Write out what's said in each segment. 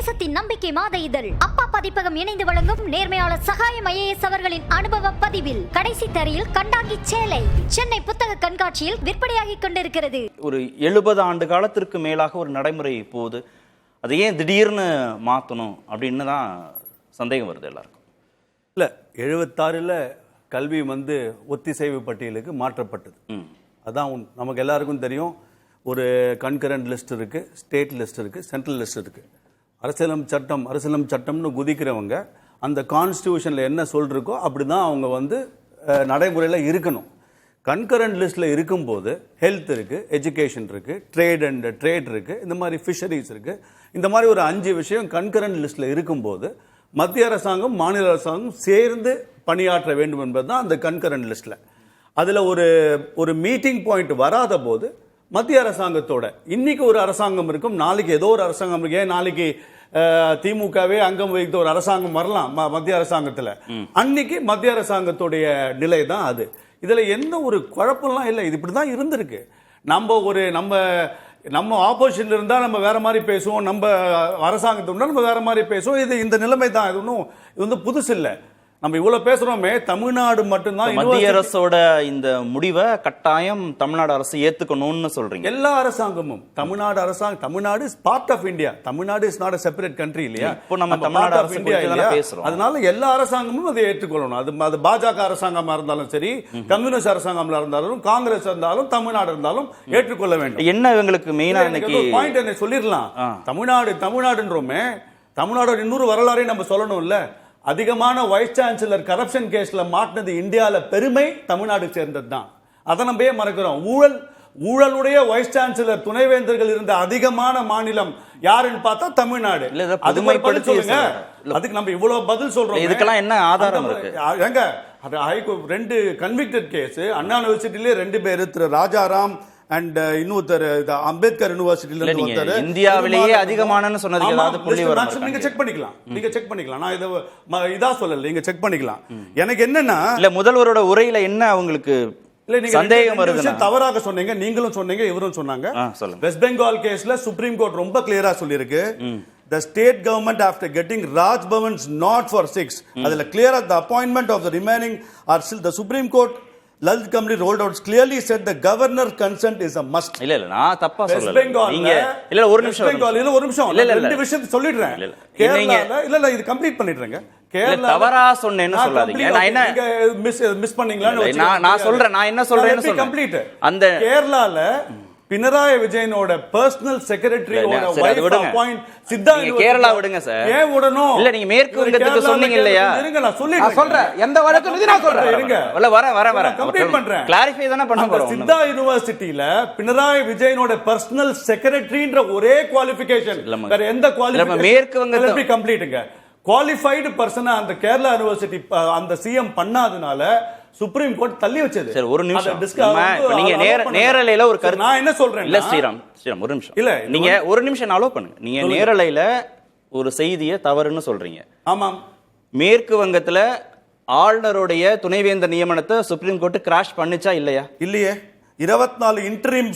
தேசத்தின் நம்பிக்கை மாத இதழ் அப்பா பதிப்பகம் இணைந்து வழங்கும் நேர்மையாளர் சகாயம் IAS அவர்களின் அனுபவ பதிவில் கடைசி தரையில் கண்டாங்கி சேலை சென்னை புத்தக கண்காட்சியில் விற்பனையாகி கொண்டிருக்கிறது. ஒரு 70 ஆண்டு காலத்திற்கு மேலாக ஒரு நடைமுறை போகுது. அதை ஏன் திடீர்னு மாற்றணும் அப்படின்னு தான் சந்தேகம் வருது எல்லாருக்கும். இல்லை, 76ல் கல்வி ஒத்திசைவு பட்டியலுக்கு மாற்றப்பட்டது. அதான் நமக்கு எல்லாருக்கும் தெரியும். ஒரு கன்கரண்ட் லிஸ்ட் இருக்கு, ஸ்டேட் லிஸ்ட் இருக்கு, சென்ட்ரல் லிஸ்ட் இருக்கு. அரசியலம் சட்டம்னு குதிக்கிறவங்க அந்த கான்ஸ்டியூஷன்ல என்ன சொல்றோ அப்படிதான் அவங்க நடைமுறையில் இருக்கணும். கன்கரண்ட் லிஸ்ட்ல இருக்கும்போது ஹெல்த் இருக்கு, எஜுகேஷன் இருக்கு, ட்ரேட் இருக்கு, இந்த மாதிரி ஃபிஷரிஸ் இருக்கு. இந்த மாதிரி ஒரு 5 விஷயம் கன்கரண்ட் லிஸ்ட்ல இருக்கும்போது மத்திய அரசாங்கம் மாநில அரசாங்கம் சேர்ந்து பணியாற்ற வேண்டும் என்பதுதான் அந்த கன்கரண்ட் லிஸ்ட்ல. அதுல ஒரு மீட்டிங் பாயிண்ட் வராத போது மத்திய அரசாங்கத்தோட இன்னைக்கு ஒரு அரசாங்கம் இருக்கும், நாளைக்கு ஏதோ ஒரு அரசாங்கம் இருக்கு. நாளைக்கு திமுகவே அங்கம் வகித்த ஒரு அரசாங்கம் வரலாம் மத்திய அரசாங்கத்துல. அன்னைக்கு மத்திய அரசாங்கத்துடைய நிலை தான் அது. இதுல எந்த ஒரு குழப்பம்லாம் இல்லை. இது இப்படிதான் இருந்திருக்கு. நம்ம ஆப்போசிஷன்ல இருந்தா நம்ம வேற மாதிரி பேசுவோம், நம்ம அரசாங்கத்தோட நம்ம வேற மாதிரி பேசுவோம். இது இந்த நிலைமை தான். இது புதுசு இல்லை. நம்ம இவ்வளவு பேசுறோமே, தமிழ்நாடு மட்டும்தான் மத்திய அரசோட இந்த முடிவை கட்டாயம் தமிழ்நாடு அரசு ஏத்துக்கணும்னு சொல்றீங்க. எல்லா அரசாங்கமும் Tamil Nadu is part of India. Tamil Nadu is not a separate country இல்லையா? இப்போ நம்ம தமிழ்நாடு அரசு குறித்து பேசுறோம். அதனால எல்லா அரசாங்கமும் அதை ஏற்றுக்கொள்ளணும். அது பாஜக அரசாங்கமா இருந்தாலும் சரி, கம்யூனிஸ்ட் அரசாங்கமா இருந்தாலும், காங்கிரஸ் இருந்தாலும், தமிழ்நாடு இருந்தாலும் ஏற்றுக்கொள்ள வேண்டும். என்ன இவங்களுக்கு மெயினா இன்னைக்கு பாயிண்ட் என்ன சொல்லிடலாம். தமிழ்நாடுன்றோமே, தமிழ்நாடு இன்னொரு வரலாறை நம்ம சொல்லணும்ல. அதிகமான வைஸ் சான்சலர் கரப்ஷன் கேஸ்ல மாட்டினது இந்தியால பெருமை தமிழ்நாடு சேர்ந்தது தான். அதை நம்ம மறக்கிறோம். ஊழலுடைய வைஸ் சான்சலர் துணைவேந்தர்கள் இருந்த அதிகமான மாநிலம் யாருன்னு பார்த்தா தமிழ்நாடு. அதுக்கு நம்ம இவ்வளவு பதில் சொல்றோம். இதுக்கெல்லாம் என்ன ஆதாரம் இருக்கு? எங்க 2 கன்விக்டட் கேஸ் அண்ணா யூனிவர்சிட்டியிலே 2 பேர், திரு ராஜாராம் அண்ட் இன்னொருத்தர் அம்பேத்கர் யூனிவர்சிட்டியில இருந்து வந்தாரு. இந்தியாவிலேயே அதிகமானன்னு சொன்னதுக்கு ஏதாவது புள்ளி வரும்? நீங்க செக் பண்ணிக்கலாம். நான் இதா சொல்லல, நீங்க செக் பண்ணிக்கலாம். எனக்கு என்னன்னா, இல்ல முதல்வரோட உரையில என்ன அவங்களுக்கு சந்தேகம் வருது? தவறாக சொன்னீங்க, நீங்களும் சொன்னீங்க, இவரும் சொன்னாங்க. வெஸ்ட் பெங்கால் கேஸ்ல சுப்ரீம் கோர்ட் ரொம்ப கிளியரா சொல்லியிருக்கு. The state government after getting Raj Bhavan's not for 6, அதுல clear the appointment of the remaining are still the Supreme Court Lalith Committee rolled out clearly said the governor consent is a must. இல்ல நான் தப்பா சொல்லல. நீங்க இல்ல ஒரு நிமிஷம் ரெண்டு விஷயம் சொல்லிடுறேன். கேரளால இல்ல இது கம்ப்ளீட் பண்ணிடுறேங்க. கேரளா தவறா சொன்னேன்னு சொல்லாதீங்க. நான் என்ன மிஸ் பண்ணீங்களான்னு நான் சொல்றேன். நான் என்ன சொல்றேன்னு கம்ப்ளீட். அந்த கேரளால பினராயி விஜயனோட பர்சனல் செக்ரட்டரியோட வைஃப் அப்பாயிண்ட் சித்தா கேரளா விடுங்க சார். ஏன் விடணும்? இல்ல நீங்க மேற்கு வங்கத்துக்கு சொன்னீங்க இல்லையா? இருங்க, நான் சொல்றேன். எந்த வழக்கு இது நான் சொல்றேன். இருங்க, வர கம்ப்ளீட் பண்றேன். கிளாரிஃபை தான பண்ண போறோம். சித்தா யுனிவர்சிட்டில பினராயி விஜயனோட பர்சனல் செக்ரட்டரின்ற ஒரே குவாலிஃபிகேஷன், வேற எந்த குவாலிஃபிகேஷன் மேற்கு வங்கத்துல கம்ப்ளீட்ங்க. குவாலிஃபைடு பர்சனா அந்த கேரளா யுனிவர்சிட்டி அந்த சிஎம் பண்ணாதனால சுப்ரீம் கோர்ட் தள்ளி வச்சது. சரி, ஒரு நிமிஷம். நீங்க நேரலையில ஒரு கருத்து நான் என்ன சொல்றேன் இல்ல ஸ்ரீராம் ஒரு நிமிஷம். இல்ல நீங்க ஒரு நிமிஷம் அலோ பண்ணுங்க. நீங்க நேரலையில ஒரு செய்தியை தவறுன்னு சொல்றீங்க. ஆமாம். மேற்கு வங்கத்துல ஆளுநருடைய துணைவேந்தர் நியமனத்தை சுப்ரீம் கோர்ட் கிராஷ் பண்ணுச்சா இல்லையா? இல்லையே. 24 இன்டரிம்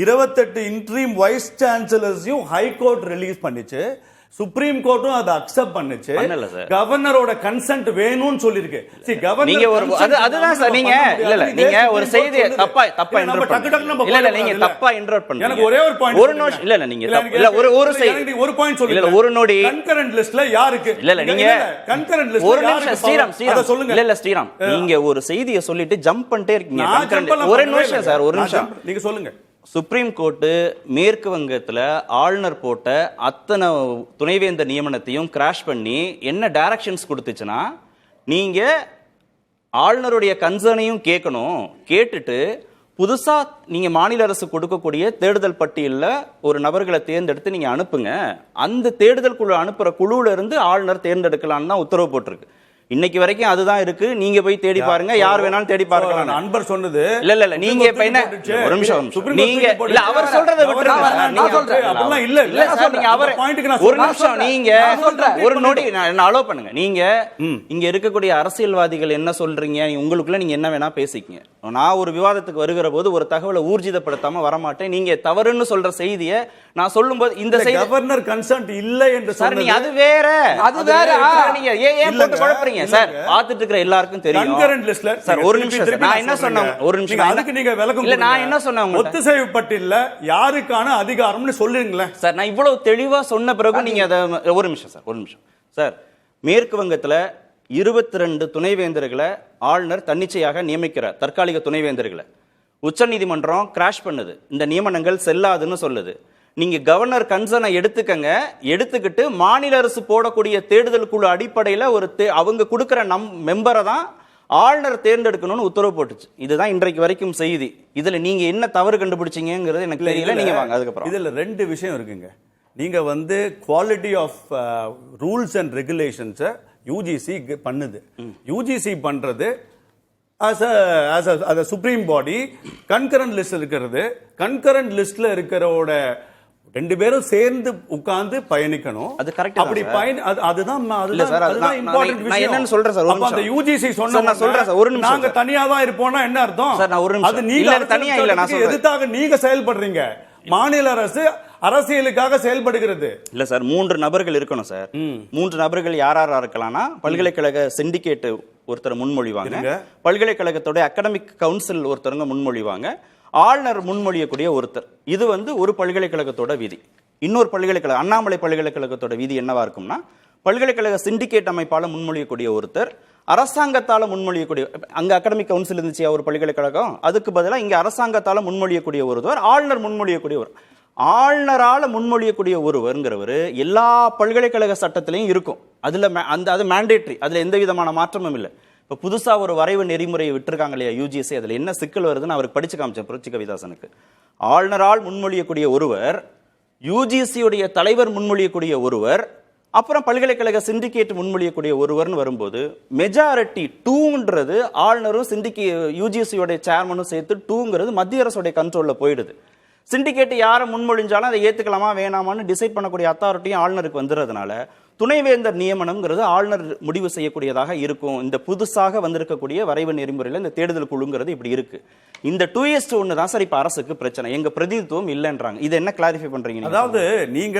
28 இன்டரிம் வைஸ் சான்சலர்ஸையும் ஹை கோர்ட் ரிலீஸ் பண்ணிச்சு. சுப்ரீம் கோர்ட்டும் அதை அக்செப்ட் பண்ணுச்சு. கவர்னரோட கன்சென்ட் வேணும்னு சொல்லிருக்கு. நீங்க ஒரு அதுதான் சார். நீங்க நீங்க ஒரு செய்தி தப்பா இன்டர்பிரட் பண்ணுங்க. இல்ல நீங்க தப்பா இன்டர்பிரட் பண்ணுங்க. எனக்கு ஒரே ஒரு பாயிண்ட். ஒரு நிமிஷம். இல்ல நீங்க ஒரு செய்தி ஒரு பாயிண்ட் சொல்லுங்க. இல்ல ஒரு நொடி. கன்கரண்ட் லிஸ்ட்ல யாருக்கு? இல்ல நீங்க கன்கரண்ட் லிஸ்ட்ல ஒரு நிமிஷம் ஸ்ரீராம் அத சொல்லுங்க. இல்ல ஸ்ரீராம், நீங்க ஒரு செய்தியை சொல்லிட்டு ஜம்ப் பண்ணிட்டே இருக்கீங்க. ஒரு நிமிஷம் சார், ஒரு நிமிஷம். நீங்க சொல்லுங்க. சுப்ரீம் கோர்ட்டு மேற்கு வங்கத்தில் ஆளுநர் போட்ட அத்தனை துணைவேந்தர் நியமனத்தையும் கிராஷ் பண்ணி என்ன டைரக்ஷன்ஸ் கொடுத்துச்சுன்னா, நீங்க ஆளுநருடைய கன்சர்னையும் கேட்கணும். கேட்டுட்டு புதுசா நீங்க மாநில அரசு கொடுக்கக்கூடிய தேடுதல் பட்டியலில் ஒரு நபர்களை தேர்ந்தெடுத்து நீங்க அனுப்புங்க. அந்த தேடுதல் குழு அனுப்புற குழுல இருந்து ஆளுநர் தேர்ந்தெடுக்கலாம்னு தான் உத்தரவு போட்டிருக்கு. இன்னைக்கு வரைக்கும் அதுதான் இருக்கு. நீங்க போய் தேடி பாருங்க, யார் வேணாலும் தேடி பார்க்கலாம். அன்பர் சொன்னது இல்ல நீங்க இப்ப என்ன ஒரு நிமிஷம் நீங்க இல்ல அவர் சொல்றதை விட்டுருங்க. நான் சொல்றேன் அப்படிலாம் இல்ல சார், நீங்க அவர் ஒரு நிமிஷம் நீங்க ஒரு நொடி என்ன அலோ பண்ணுங்க. நீங்க இங்க இருக்கக்கூடிய அரசியல்வாதிகள் என்ன சொல்றீங்க, உங்களுக்குள்ள நீங்க என்ன வேணா பேசிக்கங்க. நான் ஒரு விவாதத்துக்கு வருகிற போது ஒரு தகவலை ஊர்ஜிதப்படுத்தாம வரமாட்டேன். நீங்க தவறுன்னு சொல்ற செய்தியை நான் சொல்லும்போது இந்த கவர்னர் கன்சர்ன் இல்ல என்று சார், நீங்க அது வேற நீங்க ஏன் போட்டு குழப்பறீங்க சார்? பாத்துட்டு இருக்கிற எல்லாருக்கும் தெரியும். கன்கரண்ட் லிஸ்ட்ல சார் ஒரு நிமிஷம் நான் என்ன சொன்னேன், ஒரு நிமிஷம் அதுக்கு நீங்க விளக்கம் இல்ல நான் என்ன சொன்னேன், ஒத்திசைவு பட்டியல்ல யாருக்கான அதிகாரம்னு சொல்லுங்களேன் சார். நான் இவ்வளவு தெளிவா சொன்ன பிறகு நீங்க அத ஒரு நிமிஷம் சார், ஒரு நிமிஷம் சார். மேற்கு வங்கத்துல 22 துணைவேந்தர்களை ஆளுநர் தன்னிச்சையாக நியமிக்கிறார், தற்காலிக துணைவேந்தர்களை. உச்சநீதிமன்றம் கிராஷ் பண்ணுது, இந்த நியமனங்கள் செல்லாதுன்னு சொல்லுது. நீங்க கவர்னர் கன்சர்னை எடுத்துக்கங்க, எடுத்துக்கிட்டு மாநில அரசு போடக்கூடிய தேடுதல் குழு அடிப்படையில் அவங்க கொடுக்கிற மெம்பரை தான் ஆளுநர் தேர்ந்தெடுக்கணும்னு உத்தரவு போட்டுச்சு. இதுதான் இன்றைக்கு வரைக்கும் செய்தி. இதுல நீங்க என்ன தவறு கண்டுபிடிச்சீங்கிறது எனக்கு தெரியல. நீங்க வாங்க அதுக்கப்புறம். இதுல 2 விஷயம் இருக்குங்க. நீங்க quality of rules and regulations UGC பண்ணுது. யூஜிசி பண்றது as a supreme body. Concurrent list இருக்கிறது, கன்கரண்ட் லிஸ்ட்ல இருக்கிறோட 2 பேரும் சேர்ந்து உட்கார்ந்து பயணிக்கணும். அது கரெக்ட். அப்படி அதுதான் இம்பார்ட்டன்ட் விஷயம். நான் என்னன்னு சொல்றேன் சார், அப்ப அந்த யூஜிசி சொன்னா நான் சொல்றேன் சார், ஒரு நிமிஷம். நாங்க தனியா தான் இருப்போம்னா என்ன அர்த்தம் சார்? நான் ஒரு நிமிஷம். அது நீங்க தனியா இல்ல, நான் சொல்றேன் எதுக்காக நீங்க செயல்படுறீங்க? மாநில அரசு அரசியலுக்காக செயல்படுகிறது. இல்ல சார், 3 நபர்கள் இருக்கணும் சார். 3 நபர்கள் யாரா இருக்கலாம்னா, பல்கலைக்கழக சிண்டிகேட் ஒருத்தர் முன்மொழிவாங்க, பல்கலைக்கழகத்தோட அகாடமிக் கவுன்சில் ஒருத்தருங்க முன்மொழிவாங்க, ஆளுநர் முன்மொழியக்கூடிய ஒருத்தர். இது ஒரு பல்கலைக்கழகத்தோட விதி. இன்னொரு பல்கலைக்கழகம் அண்ணாமலை பல்கலைக்கழகத்தோட விதி என்னவா இருக்கும்னா, பல்கலைக்கழக சிண்டிகேட் அமைப்பால முன்மொழியக்கூடிய ஒருத்தர், அரசாங்கத்தால முன்மொழியக்கூடிய, அங்க அகாடமிக் கவுன்சில் இருந்துச்சு ஒரு பல்கலைக்கழகம், அதுக்கு பதிலாக இங்க அரசாங்கத்தால முன்மொழியக்கூடிய ஒருவர், ஆளுநர் முன்மொழியக்கூடிய ஒரு ஆளுநரால முன்மொழியக்கூடிய ஒருவருங்கிறவர் எல்லா பல்கலைக்கழக சட்டத்திலையும் இருக்கும். அதுல அது மேண்டேட்டரி, அதுல எந்த விதமான மாற்றமும் இல்லை. இப்போ புதுசா ஒரு வரைவு நெறிமுறையை விட்டுருக்காங்க இல்லையா யூஜிசி, அதுல என்ன சிக்கல் வருதுன்னு அவருக்கு படிச்சு காமிச்சேன் புரட்சி கவிதாசனுக்கு. ஆளுநரால் முன்மொழியக்கூடிய ஒருவர், யூஜிசியுடைய தலைவர் முன்மொழியக்கூடிய ஒருவர், அப்புறம் பல்கலைக்கழக சிண்டிகேட் முன்மொழியக்கூடிய ஒருவர்னு வரும்போது மெஜாரிட்டி 2ன்றது ஆளுநரும் யூஜிசியோட சேர்மனும் சேர்த்து 2ங்கிறது மத்திய அரசுடைய கண்ட்ரோல்ல போயிடுது. சிண்டிகேட் யாரை முன்மொழிஞ்சாலும் அதை ஏத்துக்கலாமா வேணாமான்னு டிசைட் பண்ணக்கூடிய அத்தாரிட்டியும் ஆளுநருக்கு வந்துடுறதுனால துணைவேந்தர் நியமனம்ங்கிறது ஆளுநர் முடிவு செய்யக்கூடியதாக இருக்கும். இந்த புதுசாக வந்திருக்கக்கூடிய வரைவு நெறிமுறையில் இந்த தேடுதல் குழுங்கிறது இப்படி இருக்கு. இந்த 2:1 தான் சார் இப்ப அரசுக்கு பிரச்சனை. எங்க பிரதிநிதித்துவம் இல்லைன்றாங்க. இதை என்ன கிளாரிஃபை பண்றீங்க? அதாவது நீங்க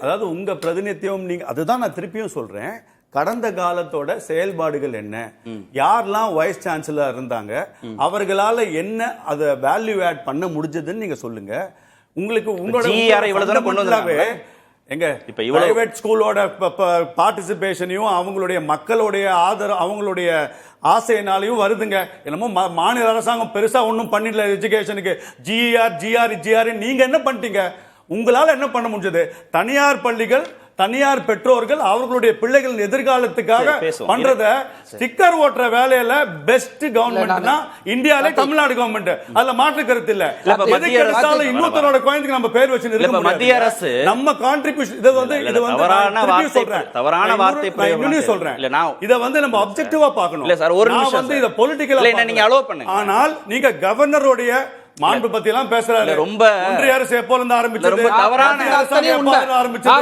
அதாவது உங்க பிரதிநிதித்துவம் நீங்க, அதுதான் நான் திருப்பியும் சொல்றேன். கடந்த காலத்தோட செயல்பாடுகள் என்ன, யாரெல்லாம் வைஸ் சான்சலர் இருந்தாங்க, அவர்களால என்ன அதை வேல்யூ ஆட் பண்ண முடிஞ்சதுன்னு நீங்க சொல்லுங்க. உங்களுக்கு உங்களோட எங்க இப்ப பிரைவேட் ஸ்கூலோட பார்ட்டிசிபேஷனையும் அவங்களுடைய மக்களுடைய ஆதரவு அவங்களுடைய ஆசையினாலையும் வருதுங்க. என்னமோ மாநில அரசாங்கம் பெருசா ஒன்றும் பண்ணிடல எஜுகேஷனுக்கு. ஜிஆர் நீங்க என்ன பண்ணிட்டீங்க? உங்களால என்ன பண்ண முடிஞ்சது? தனியார் பள்ளிகள், தனியார் பெற்றோர்கள் அவர்களுடைய பிள்ளைகளின் எதிர்காலத்துக்காக பண்றத ஸ்டிக்கர் ஓட்டுற வேலையில பெஸ்ட் கவர்மெண்ட்னா இந்தியாவிலே தமிழ்நாடு கவர்மெண்ட். அதுல மாற்று கருத்து இல்ல. இன்னொருத்தரோட குழந்தைக்கு நம்ம பேர் வச்சு இருக்க முடியாது. மத்திய அரசு நம்ம கான்ட்ரிபியூஷன் இது தவறான வார்த்தை சொல்றேன். இத நம்ம ஆப்ஜெக்டிவா பார்க்கணும். இல்ல சார், ஒரு நிமிஷம் இத பொலிட்டிக்கலா நீங்க அலோ பண்ணுங்க. ஆனால் நீங்க கவர்னருடைய மாண்பு பத்தி எல்லாம் பேசுறாரு. ரொம்ப ஒன்றிய அரசு எப்போல இருந்து ஆரம்பிச்சது? ரொம்ப தவறான நான்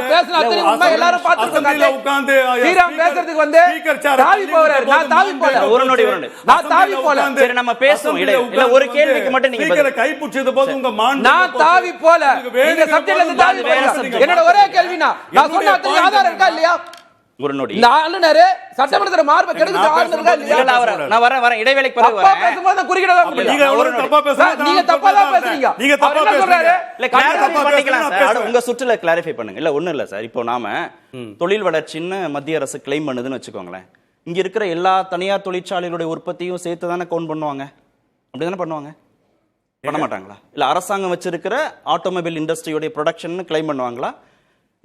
பேசுறது உண்மை. எல்லாரும் பாத்துக்கோங்க. உட்கார்ந்து ஸ்ரீராம் பேசுறதுக்கு தாவி போறாரு. நான் தாவி போல ஒரு நொடி நான் தாவி போல. சரி, நம்ம பேசுவோம். இல்ல ஒரு கேள்விக்கு மட்டும் நீங்க ஸ்பீக்கரை கைப்புடிச்சது போது உங்க மாண்பு. நான் தாவி போல. நீங்க சப்ஜெக்ட்ல இருந்து தாவி போல. என்னோட ஒரே கேள்வினா, நான் சொன்ன அத்தனை ஆதாரம் இருக்கா இல்லையா? ஒரு நொடி. ஆளுநர் சட்டமன்றத்துல மார்பை கெடுத்து ஆளுநர் இருக்கா இல்லையா? நான் வரேன் இடைவேளைக்கு பிறகு வரேன். தப்பா பேசும்போது குறிக்கிடவே முடியல. நீங்க தப்பா பேசுறீங்க. நீங்க தப்பா தான் பேசுறீங்க. நீங்க தப்பா பேசுறீங்க. இல்ல கிளாரிஃபை பண்ணிக்கலாம் சார். உங்க சுற்றுல கிளாரிஃபை பண்ணுங்க. இல்ல ஒண்ணும் இல்ல சார். இப்போ நாம தொழில் வளர்ச்சின்னு மத்திய அரசு கிளைம் பண்ணுதுன்னு வச்சுக்கோங்களேன். இங்க இருக்கிற எல்லா தனியார் தொழிற்சாலைகளுடைய உற்பத்தியும் சேர்த்து தானே கவுண்ட் பண்ணுவாங்க. அப்படிதானே பண்ணுவாங்க? பண்ண மாட்டாங்களா? இல்ல அரசாங்கம் வச்சிருக்கிற ஆட்டோமொபைல் இண்டஸ்ட்ரியோட ப்ரொடக்ஷன் கிளைம் பண்ணுவாங்களா?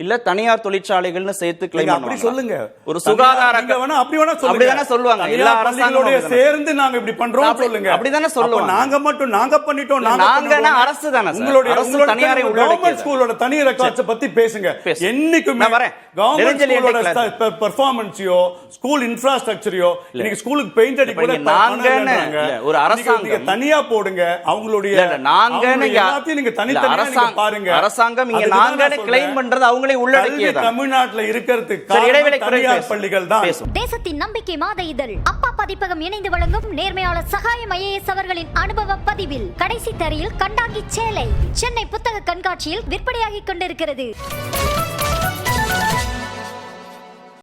இல்ல தனியார் தொழிற்சாலைகள்னு சேர்த்து கிளைம் அப்படி சொல்லுங்க. ஒரு சுகாதார நீங்க வேணா அப்படி வேணா சொல்லுங்க. அப்படிதானே சொல்லுவாங்க. எல்லா அரசாங்கங்களோட சேர்ந்து நாங்க இப்படி பண்றோம் சொல்லுங்க. அப்படிதானே சொல்லுவாங்க. நாங்க மட்டும் நாங்க பண்ணிட்டோம் நாங்கன்னா அரசு தானே சார். உங்களுடைய தனியாரை கவர்மெண்ட் ஸ்கூலோட தனி ரெக்கார்ட்ஸ் பத்தி பேசுங்க. என்னைக்குமே கவர்மெண்ட் ஸ்கூலோட பெர்ஃபார்மன்ஸையோ ஸ்கூல் இன்ஃப்ராஸ்ட்ரக்சரையோ இன்னைக்கு ஸ்கூலுக்கு பெயிண்ட் அடி கூட நாங்கன்னு ஒரு அரசாங்கம் தனியா போடுங்க. அவங்களுடைய நாங்கன்னு எல்லாத்தையும் நீங்க தனித்தனியா பாருங்க. அரசாங்கம் இங்க நாங்கன்னு கிளைம் பண்றது அவங்களே உள்ளடக்கியது. தமிழ்நாட்டுல இருக்கிறதுக்கு தனியார் பள்ளிகள் தான். தேசத்தின் நம்பிக்கை மாத இதழ் அப்பா பதிப்பகம் இணைந்து வழங்கும் நேர்மையாளர் சகாயம் IAS அவர்களின் அனுபவ பதிவில் கடைசி தரையில் கண்டாங்கி சேலை சென்னை புத்தக கண்காட்சியில் விற்பனையாகிக் கொண்டிருக்கிறது.